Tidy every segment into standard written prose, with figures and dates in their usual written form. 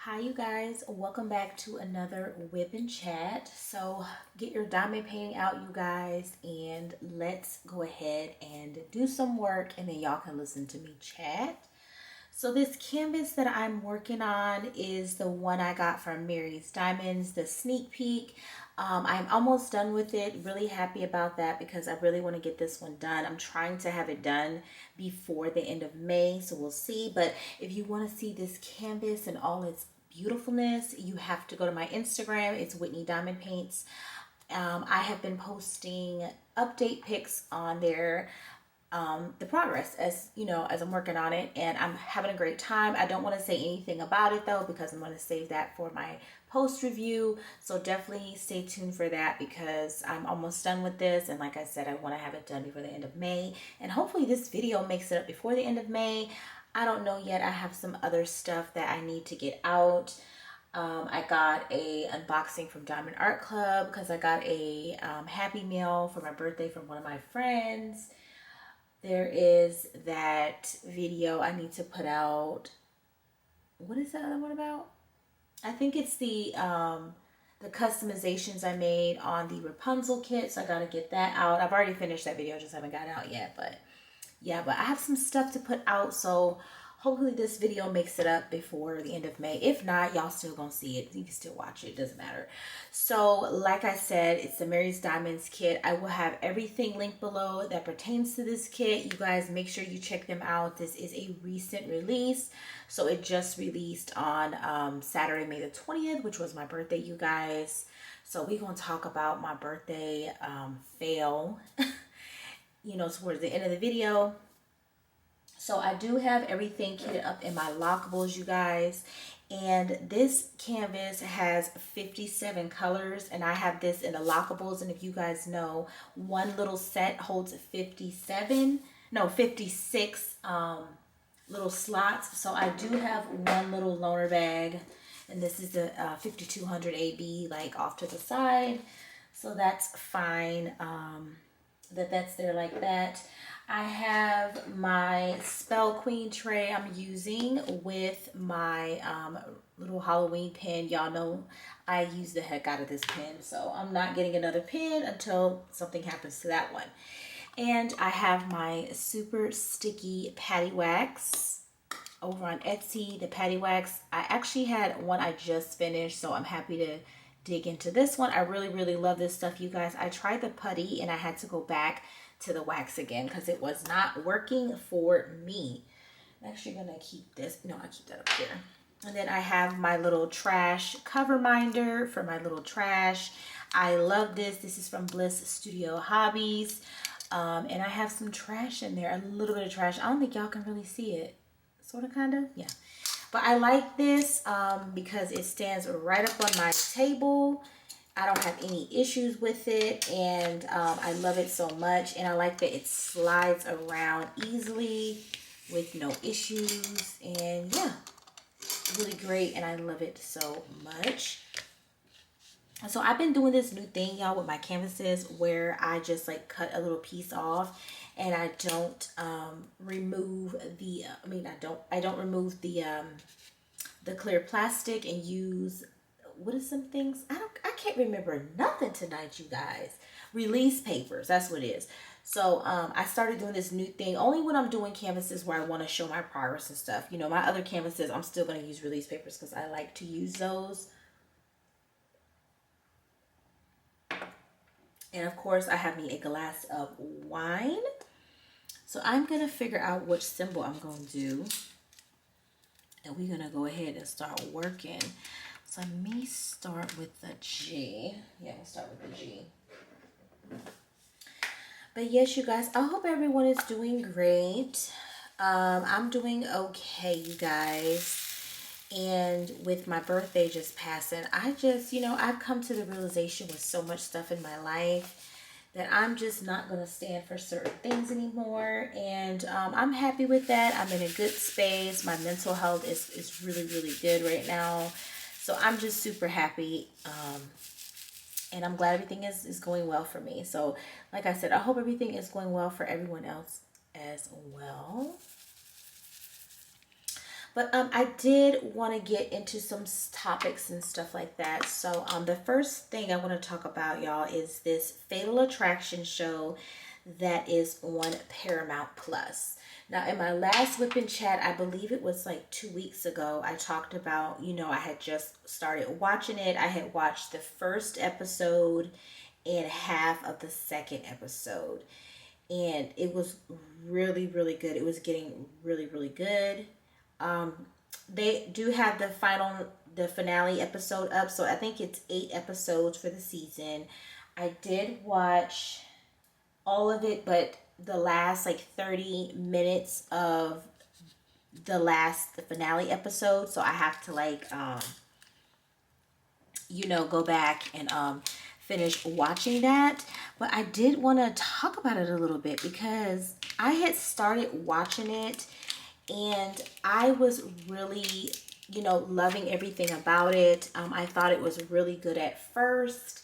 Hi you guys, welcome back to another whip and chat. So get your diamond painting out, you guys, and let's go ahead and do some work, and then y'all can listen to me chat. So this canvas that I'm working on is the one I got from Mary's Diamonds, the sneak peek. I'm almost done with it. Really happy about that because I really want to get this one done. I'm trying to have it done before the end of May, so we'll see. But if you want to see this canvas and all its beautifulness, you have to go to my Instagram. It's WhitneyDiamondPaints. I have been posting update pics on there, the progress as you know, as I'm working on it, and I'm having a great time. I don't want to say anything about it though because I'm going to save that for my post review, so definitely stay tuned for that because I'm almost done with this, and like I said, I want to have it done before the end of May, and hopefully this video makes it up before the end of May. I don't know yet. I have some other stuff that I need to get out. I got a unboxing from Diamond Art Club because I got a Happy Meal for my birthday from one of my friends. There is that video I need to put out. What is the other one about? I think it's the customizations I made on the Rapunzel kit, so I gotta get that out. I've already finished that video, just haven't got it out yet, but yeah, but I have some stuff to put out, so hopefully this video makes it up before the end of May. If not, y'all still gonna see it. You can still watch it. It doesn't matter. So like I said, it's the Mary's Diamonds kit. I will have everything linked below that pertains to this kit. You guys make sure you check them out. This is a recent release. So it just released on Saturday, May the 20th, which was my birthday, you guys. So we're gonna talk about my birthday fail, you know, towards the end of the video. So I do have everything kitted up in my lockables, you guys. And this canvas has 57 colors, and I have this in the lockables. And if you guys know, one little set holds 56 little slots. So I do have one little loaner bag, and this is the 5200 AB, like off to the side. So that's fine. That's there like that. I have my Spell Queen tray I'm using with my little Halloween pen. Y'all know I use the heck out of this pen, so I'm not getting another pen until something happens to that one. And I have my super sticky patty wax over on Etsy. The patty wax, I actually had one I just finished, so I'm happy to dig into this one. I really love this stuff, you guys. I tried the putty and I had to go back to the wax again because it was not working for me. I'm actually gonna keep this. No, I keep that up here. And then I have my little trash cover minder for my little trash. I love this. This is from Bliss Studio Hobbies. And I have some trash in there, a little bit of trash. I don't think y'all can really see it. Sort of, kind of, yeah. But I like this because it stands right up on my table. I don't have any issues with it, and I love it so much. And I like that it slides around easily with no issues. And yeah, really great, and I love it so much. So I've been doing this new thing, y'all, with my canvases where I just like cut a little piece off, and I don't remove the I don't remove the clear plastic and use, what is some things, I can't remember nothing tonight, you guys. Release papers, that's what it is. So I started doing this new thing only when I'm doing canvases where I want to show my progress and stuff. You know, my other canvases I'm still going to use release papers because I like to use those. And of course I have me a glass of wine. So I'm going to figure out which symbol I'm going to do, and we're going to go ahead and start working. So I may start with the G. Yeah, we'll start with the G. But yes, you guys, I hope everyone is doing great. I'm doing okay, you guys. And with my birthday just passing, I just, you know, I've come to the realization with so much stuff in my life that I'm just not going to stand for certain things anymore. And I'm happy with that. I'm in a good space. My mental health is really good right now. So I'm just super happy. And I'm glad everything is going well for me. So like I said, I hope everything is going well for everyone else as well. But I did want to get into some topics and stuff like that. So the first thing I want to talk about, y'all, is this Fatal Attraction show that is on Paramount Plus. Now, in my last Whip and Chat, I believe it was like 2 weeks ago, I talked about, you know, I had just started watching it. I had watched the first episode and half of the second episode. And it was really, really good. It was getting really, really good. They do have the finale episode up, so I think it's 8 episodes for the season. I did watch all of it, but the last like 30 minutes of the finale episode, so I have to like go back and finish watching that. But I did want to talk about it a little bit because I had started watching it and I was really, loving everything about it. I thought it was really good at first.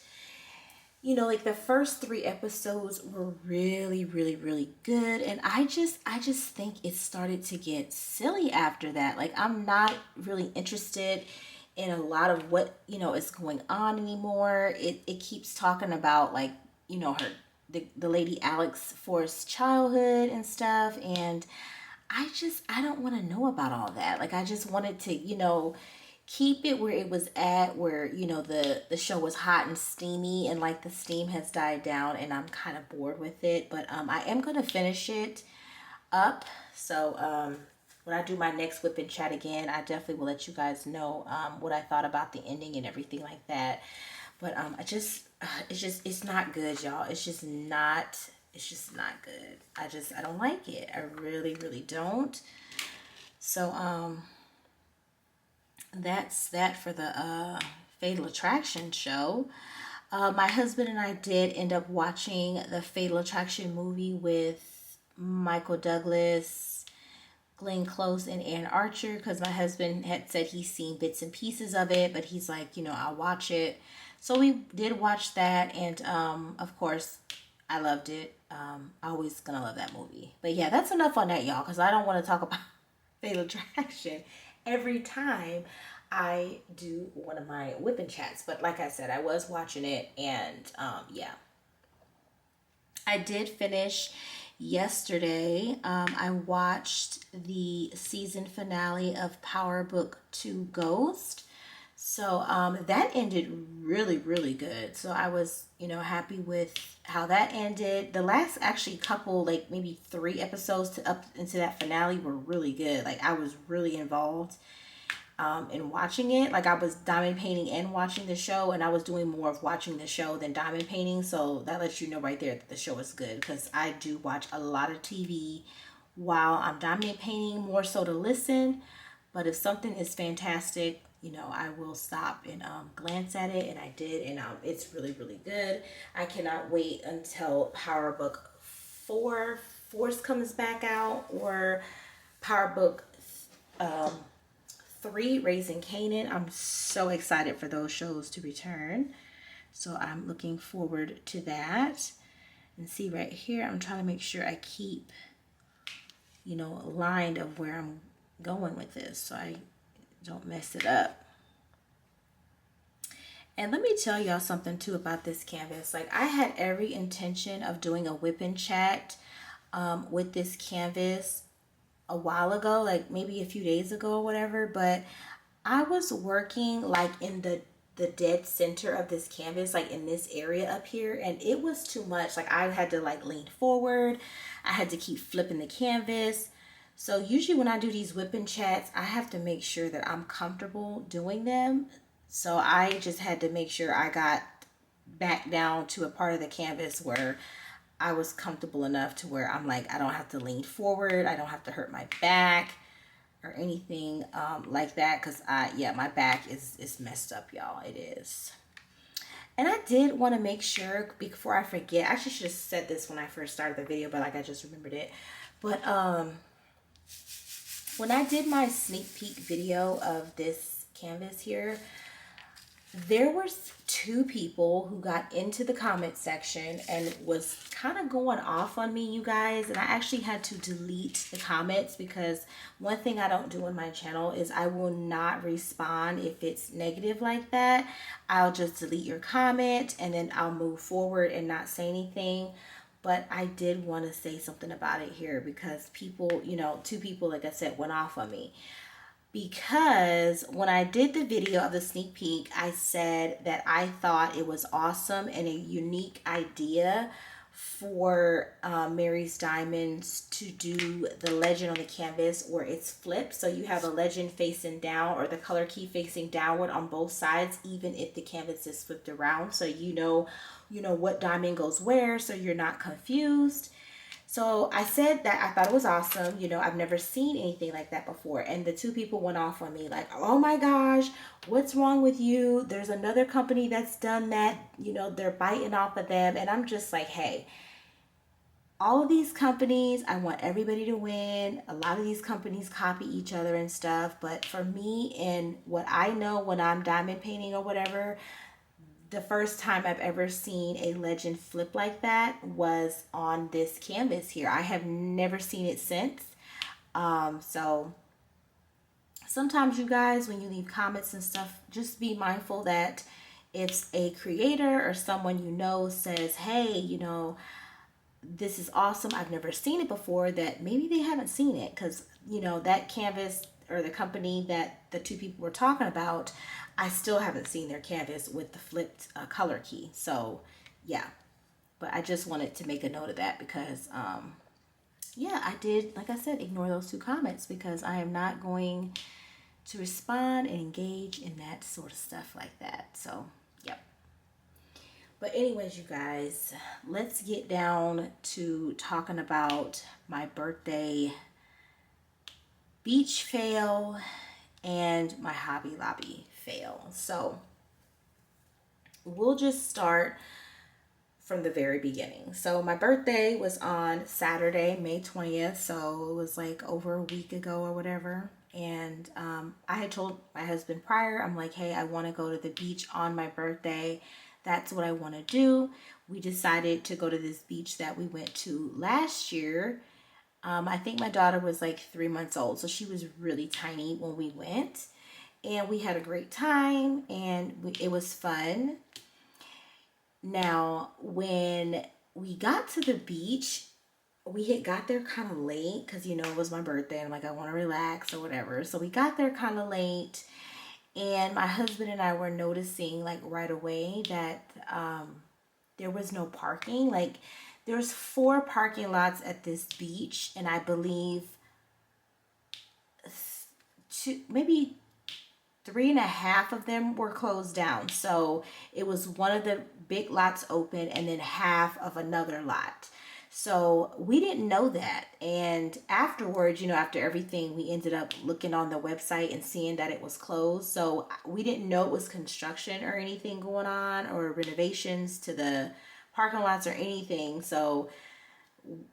Like the first 3 episodes were really, really, really good. And I just think it started to get silly after that. Like I'm not really interested in a lot of what, is going on anymore. It keeps talking about like, the lady Alex Forrest's childhood and stuff. And I don't want to know about all that. Like I just wanted to, keep it where it was at, where the show was hot and steamy, and like the steam has died down and I'm kind of bored with it. But I am gonna finish it up. So when I do my next Whip and Chat again, I definitely will let you guys know what I thought about the ending and everything like that. But it's not good, y'all. It's just not good. I don't like it. I really, really don't. So that's that for the Fatal Attraction show. My husband and I did end up watching the Fatal Attraction movie with Michael Douglas, Glenn Close, and Ann Archer, because my husband had said he's seen bits and pieces of it, but he's like, I'll watch it. So we did watch that, and of course, I loved it. Always gonna love that movie. But yeah, that's enough on that, y'all, because I don't want to talk about Fatal Attraction every time I do one of my Whip and Chats. But like I said, I was watching it, and yeah. I did finish yesterday. I watched the season finale of Power Book 2 Ghost. So that ended really, really good. So I was, happy with how that ended. The last actually couple, like maybe 3 episodes up into that finale were really good. Like I was really involved in watching it. Like I was diamond painting and watching the show, and I was doing more of watching the show than diamond painting. So that lets you know right there that the show is good, because I do watch a lot of TV while I'm diamond painting, more so to listen. But if something is fantastic, I will stop and glance at it, and I did, and it's really, really good. I cannot wait until Power Book 4 Force comes back out, or Power Book 3 Raising Canaan. I'm so excited for those shows to return. So I'm looking forward to that. And see right here, I'm trying to make sure I keep, aligned of where I'm going with this, so I don't mess it up. And let me tell y'all something too about this canvas. Like I had every intention of doing a Whip and Chat with this canvas a while ago, like maybe a few days ago or whatever, but I was working like in the dead center of this canvas, like in this area up here, and it was too much. Like I had to like lean forward, I had to keep flipping the canvas. So usually when I do these Whip and Chats, I have to make sure that I'm comfortable doing them. So I just had to make sure I got back down to a part of the canvas where I was comfortable enough to where I'm like, I don't have to lean forward, I don't have to hurt my back or anything like that, because my back is messed up, y'all. It is. And I did want to make sure, before I forget, I actually should have said this when I first started the video, but like I just remembered it. But when I did my sneak peek video of this canvas here, there was two people who got into the comment section and was kind of going off on me, you guys, and I actually had to delete the comments because one thing I don't do on my channel is I will not respond if it's negative like that. I'll just delete your comment and then I'll move forward and not say anything. But I did want to say something about it here because people, you know, two people, like I said, went off on me. Because when I did the video of the sneak peek, I said that I thought it was awesome and a unique idea for Mary's Diamonds to do the legend on the canvas where it's flipped. So you have a legend facing down or the color key facing downward on both sides, even if the canvas is flipped around. So you know what diamond goes where, so you're not confused. So I said that I thought it was awesome. You know, I've never seen anything like that before. And the two people went off on me like, oh my gosh, what's wrong with you? There's another company that's done that. You know, they're biting off of them. And I'm just like, hey, all of these companies, I want everybody to win. A lot of these companies copy each other and stuff. But for me and what I know when I'm diamond painting or whatever, the first time I've ever seen a legend flip like that was on this canvas here. I have never seen it since. So sometimes you guys, when you leave comments and stuff, just be mindful that if a creator or someone you know says, hey, you know, this is awesome, I've never seen it before, that maybe they haven't seen it, because, you know, that canvas or the company that the two people were talking about, I still haven't seen their canvas with the flipped color key. So yeah, but I just wanted to make a note of that because yeah, I did, like I said, ignore those two comments because I am not going to respond and engage in that sort of stuff like that. So yep. But anyways, you guys, let's get down to talking about my birthday beach fail and my Hobby Lobby fail. So we'll just start from the very beginning. So my birthday was on Saturday, May 20th. So it was like over a week ago or whatever. And I had told my husband prior, I'm like, hey, I want to go to the beach on my birthday. That's what I want to do. We decided to go to this beach that we went to last year. I think my daughter was like 3 months old, so she was really tiny when we went. And we had a great time, and it was fun. Now, when we got to the beach, we had got there kind of late because, you know, it was my birthday. And I'm like, I want to relax or whatever. So we got there kind of late. And my husband and I were noticing like right away that there was no parking. Like there's 4 parking lots at this beach. And I believe maybe 3.5 of them were closed down. So it was one of the big lots open and then half of another lot. So we didn't know that. And afterwards, you know, after everything, we ended up looking on the website and seeing that it was closed. So we didn't know it was construction or anything going on or renovations to the parking lots or anything. So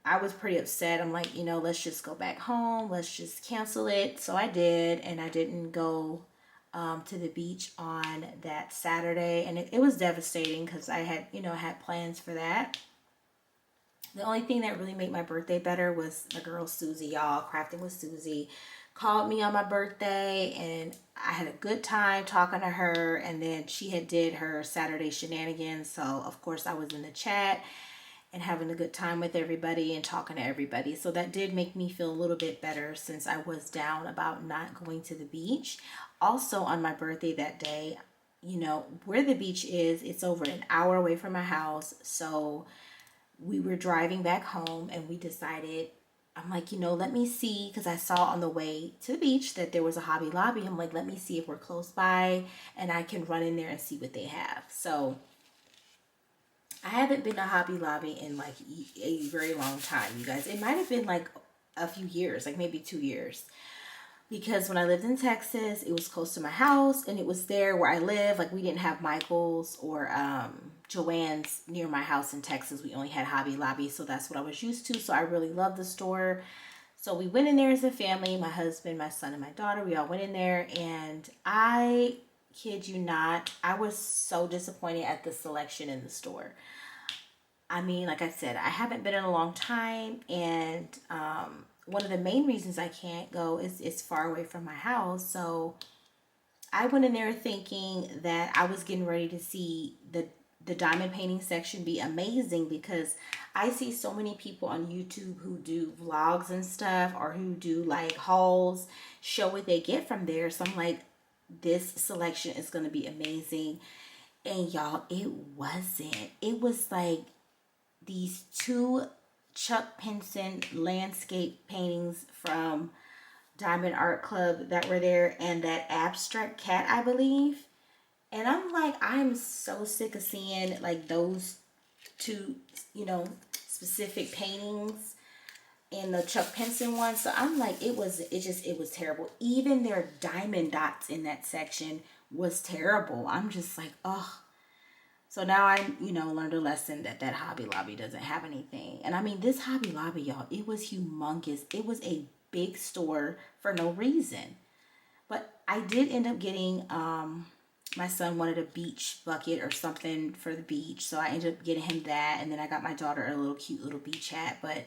I was pretty upset. I'm like, you know, let's just go back home. Let's just cancel it. So I did, and I didn't go to the beach on that Saturday. And it was devastating because I had, you know, had plans for that. The only thing that really made my birthday better was my girl Susie, y'all. Crafting with Susie called me on my birthday, and I had a good time talking to her. And then she had did her Saturday shenanigans, so of course I was in the chat and having a good time with everybody and talking to everybody. So that did make me feel a little bit better since I was down about not going to the beach. Also on my birthday that day, you know, where the beach is, it's over an hour away from my house. So we were driving back home and we decided, I'm like, you know, let me see, because I saw on the way to the beach that there was a Hobby Lobby. I'm like, let me see if we're close by and I can run in there and see what they have. So I haven't been to Hobby Lobby in like a very long time, you guys. It might have been like a few years, like maybe 2 years. Because when I lived in Texas, it was close to my house and it was there where I live. Like we didn't have Michael's or Joann's near my house in Texas. We only had Hobby Lobby, so that's what I was used to. So I really loved the store. So we went in there as a family, my husband, my son, and my daughter. We all went in there, and I kid you not, I was so disappointed at the selection in the store. I mean, like I said, I haven't been in a long time, and one of the main reasons I can't go is it's far away from my house. So I went in there thinking that I was getting ready to see the diamond painting section be amazing, because I see so many people on YouTube who do vlogs and stuff, or who do like hauls, show what they get from there. So I'm like, this selection is going to be amazing. And y'all, it wasn't. It was like these two Chuck Pinson landscape paintings from Diamond Art Club that were there, and that abstract cat, I believe. And I'm like, I'm so sick of seeing like those two, specific paintings in the Chuck Pinson one. So I'm like, it was terrible. Even their diamond dots in that section was terrible. I'm just like, oh. So now I, learned a lesson that Hobby Lobby doesn't have anything. And I mean, this Hobby Lobby, y'all, it was humongous. It was a big store for no reason. But I did end up getting, my son wanted a beach bucket or something for the beach. So I ended up getting him that. And then I got my daughter a little cute little beach hat. But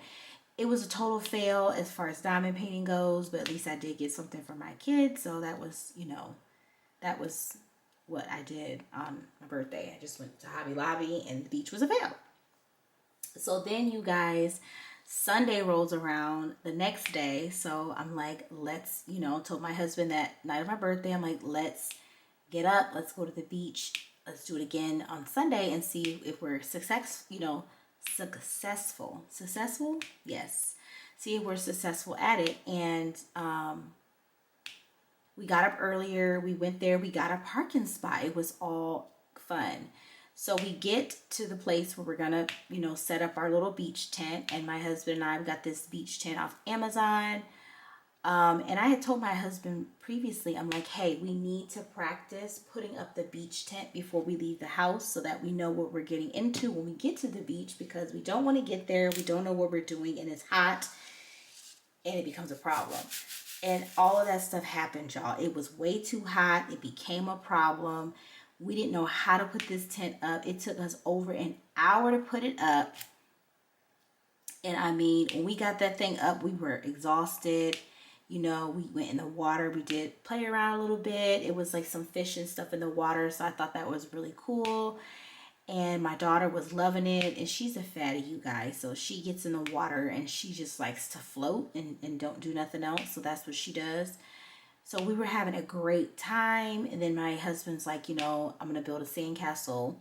it was a total fail as far as diamond painting goes. But at least I did get something for my kids. So that was, that was what I did on my birthday. I just went to Hobby Lobby and the beach was a fail. So then, you guys, Sunday rolls around the next day. So I'm like, let's, told my husband that night of my birthday, I'm like, let's get up, let's go to the beach. Let's do it again on Sunday and see if we're successful. Yes. See if we're successful at it. And, we got up earlier, we went there, we got a parking spot. It was all fun. So we get to the place where we're gonna, set up our little beach tent. And my husband and I got this beach tent off Amazon. And I had told my husband previously, I'm like, hey, we need to practice putting up the beach tent before we leave the house, so that we know what we're getting into when we get to the beach, because we don't want to get there, we don't know what we're doing, and it's hot, and it becomes a problem. And all of that stuff happened, y'all. It was way too hot. It became a problem. We didn't know how to put this tent up. It took us over an hour to put it up. And I mean, when we got that thing up, we were exhausted. We went in the water. We did play around a little bit. It was like some fish and stuff in the water. So I thought that was really cool. And my daughter was loving it, and she's a fatty, you guys. So she gets in the water and she just likes to float and don't do nothing else. So that's what she does. So we were having a great time. And then my husband's like, I'm going to build a sandcastle,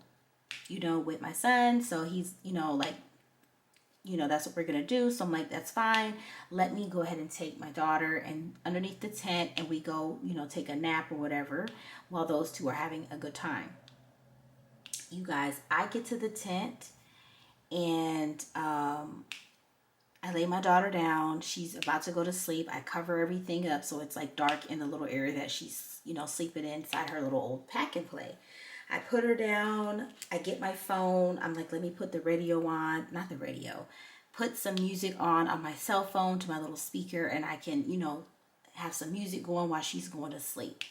with my son. So he's, that's what we're going to do. So I'm like, that's fine. Let me go ahead and take my daughter and underneath the tent, and we go, take a nap or whatever while those two are having a good time. You guys, I get to the tent, and I lay my daughter down. She's about to go to sleep. I cover everything up so it's like dark in the little area that she's, sleeping inside her little old pack and play. I put her down. I get my phone. I'm like, let me put the radio on. Not the radio. Put some music on my cell phone to my little speaker, and I can, have some music going while she's going to sleep.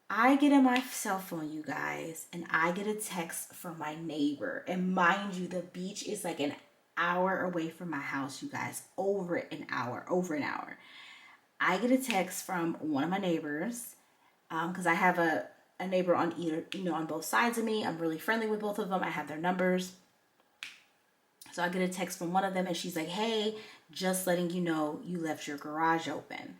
I get in my cell phone, you guys, and I get a text from my neighbor. And mind you, the beach is like an hour away from my house, you guys. Over an hour. I get a text from one of my neighbors, because I have a neighbor on either, on both sides of me. I'm really friendly with both of them. I have their numbers. So I get a text from one of them, and she's like, hey, just letting you know you left your garage open.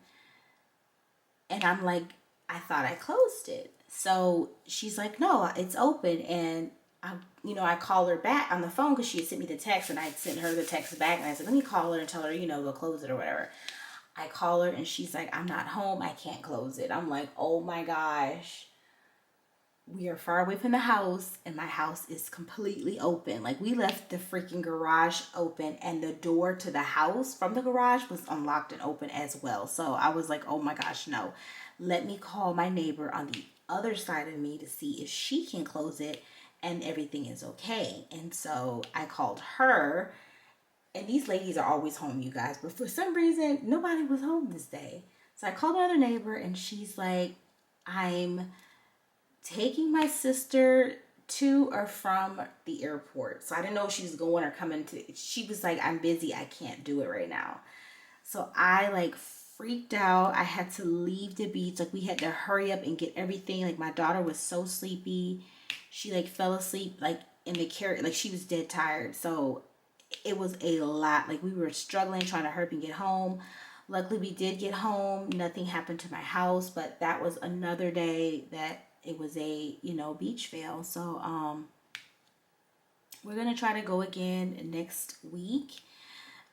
And I'm like, I thought I closed it. So she's like, no, it's open. And I call her back on the phone because she had sent me the text, and I sent her the text back, and I said, let me call her and tell her, go close it or whatever. I call her and she's like, I'm not home. I can't close it. I'm like, oh my gosh. We are far away from the house, and my house is completely open. Like, we left the freaking garage open, and the door to the house from the garage was unlocked and open as well. So I was like, oh my gosh, no. Let me call my neighbor on the other side of me to see if she can close it and everything is okay. And so I called her, and these ladies are always home, you guys, but for some reason, nobody was home this day. So I called another neighbor, and she's like, I'm taking my sister to or from the airport. So I didn't know if she was going or coming to. She was like, I'm busy. I can't do it right now. So I like freaked out. I had to leave the beach. Like we had to hurry up and get everything. Like my daughter was so sleepy. She like fell asleep like in the carriage. Like she was dead tired. So it was a lot. Like we were struggling trying to hurry up and get home. Luckily we did get home. Nothing happened to my house, but that was another day that it was a, you know, beach fail. So we're gonna try to go again next week.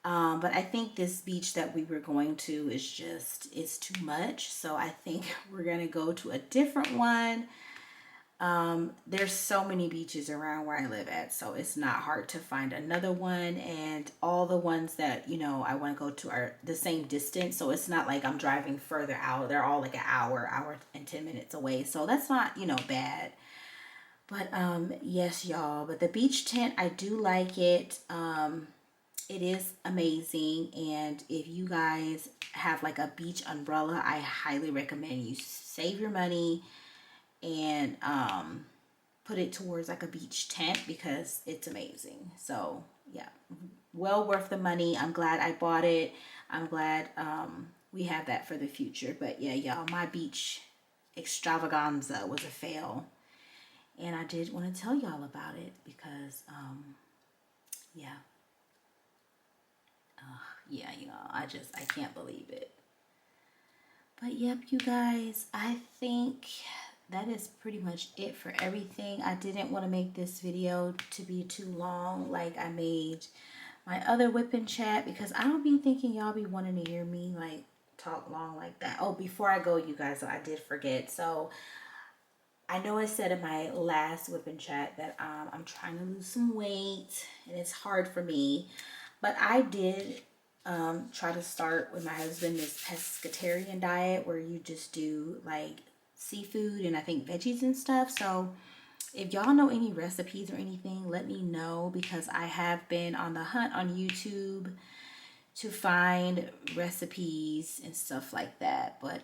But I think this beach that we were going to is just, it's too much. So I think we're gonna go to a different one. There's so many beaches around where I live at, so it's not hard to find another one. And all the ones that, you know, I want to go to are the same distance. So it's not like I'm driving further out. They're all like an hour and 10 minutes away. So that's not, you know, bad. But yes, y'all. But the beach tent, I do like it. It is amazing. And if you guys have like a beach umbrella, I highly recommend you save your money and put it towards like a beach tent because it's amazing. So yeah, well worth the money. I'm glad I bought it. I'm glad we have that for the future. But yeah, y'all, my beach extravaganza was a fail. And I did want to tell y'all about it because yeah. Yeah, you know, I can't believe it. But yep, you guys, I think that is pretty much it for everything. I didn't want to make this video to be too long like I made my other whip and chat because I don't be thinking y'all be wanting to hear me like talk long like that. Oh, before I go, you guys, I did forget. So I know I said in my last whip and chat that I'm trying to lose some weight and it's hard for me. But I did try to start with my husband this pescatarian diet where you just do like seafood and I think veggies and stuff. So if y'all know any recipes or anything, let me know because I have been on the hunt on YouTube to find recipes and stuff like that. But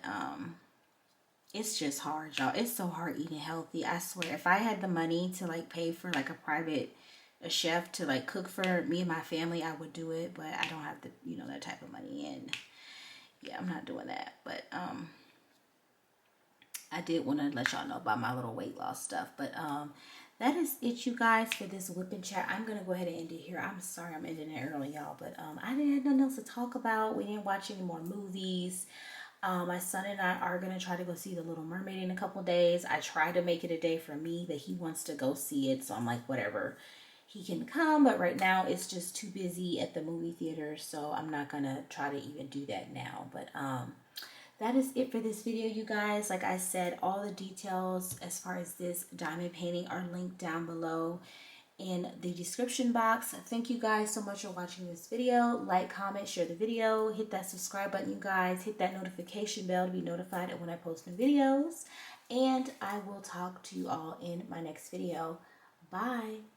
it's just hard, y'all. It's so hard eating healthy. I swear, if I had the money to like pay for like a chef to like cook for me and my family, I would do it. But I don't have the, you know, that type of money, and yeah, I'm not doing that. But I did want to let y'all know about my little weight loss stuff. But that is it, you guys, for this whip and chat. I'm gonna go ahead and end it here. I'm sorry I'm ending it early, y'all, but I didn't have nothing else to talk about. We didn't watch any more movies. My son and I are going to try to go see The Little Mermaid in a couple days. I try to make it a day for me, but he wants to go see it. So I'm like, whatever, he can come. But right now it's just too busy at the movie theater. So I'm not going to try to even do that now. But that is it for this video, you guys. Like I said, all the details as far as this diamond painting are linked down below in the description box. Thank you guys so much for watching this video. Like, comment, share the video, hit that subscribe button, you guys. Hit that notification bell to be notified of when I post new videos. And I will talk to you all in my next video. Bye.